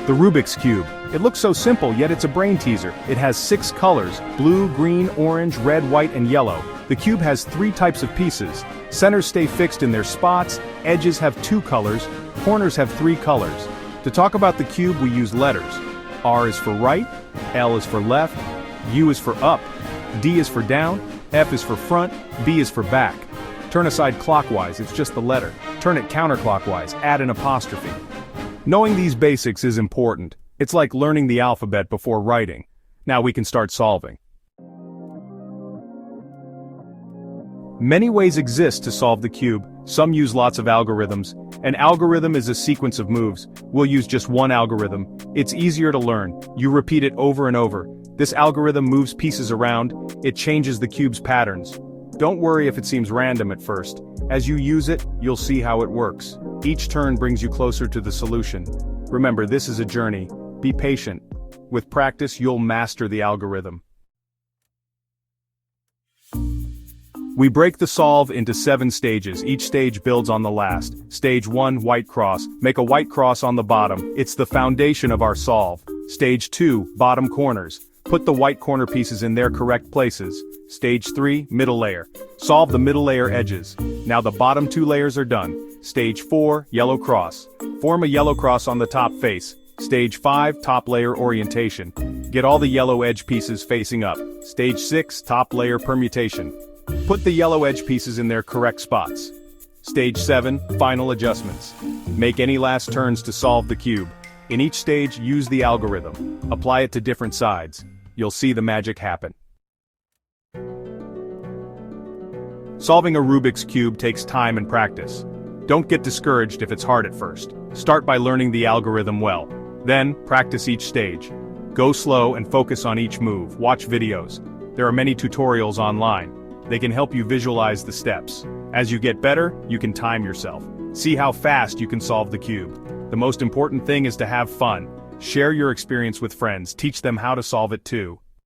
The Rubik's Cube. It looks so simple, yet it's a brain teaser. It has 6 colors: blue, green, orange, red, white, and yellow. The cube has 3 types of pieces. Centers stay fixed in their spots, edges have 2 colors, corners have 3 colors. To talk about the cube, we use letters. R is for right, L is for left, U is for up, D is for down, F is for front, B is for back. Turn a side clockwise, it's just the letter. Turn it counterclockwise, add an apostrophe. Knowing these basics is important. It's like learning the alphabet before writing. Now we can start solving. Many ways exist to solve the cube. Some use lots of algorithms. An algorithm is a sequence of moves. We'll use just one algorithm. It's easier to learn. You repeat it over and over. This algorithm moves pieces around. It changes the cube's patterns. Don't worry if it seems random at first. As you use it, you'll see how it works. Each turn brings you closer to the solution. Remember, this is a journey. Be patient. With practice, you'll master the algorithm. We break the solve into 7 stages. Each stage builds on the last. Stage 1, white cross. Make a white cross on the bottom. It's the foundation of our solve. Stage 2, bottom corners. Put the white corner pieces in their correct places. Stage 3, middle layer. Solve the middle layer edges. Now the bottom 2 layers are done. Stage 4, yellow cross. Form a yellow cross on the top face. Stage 5, top layer orientation. Get all the yellow edge pieces facing up. Stage 6, top layer permutation. Put the yellow edge pieces in their correct spots. Stage 7, final adjustments. Make any last turns to solve the cube. In each stage, use the algorithm. Apply it to different sides. You'll see the magic happen. Solving a Rubik's Cube takes time and practice. Don't get discouraged if it's hard at first. Start by learning the algorithm well. Then, practice each stage. Go slow and focus on each move. Watch videos. There are many tutorials online. They can help you visualize the steps. As you get better, you can time yourself. See how fast you can solve the cube. The most important thing is to have fun. Share your experience with friends. Teach them how to solve it too.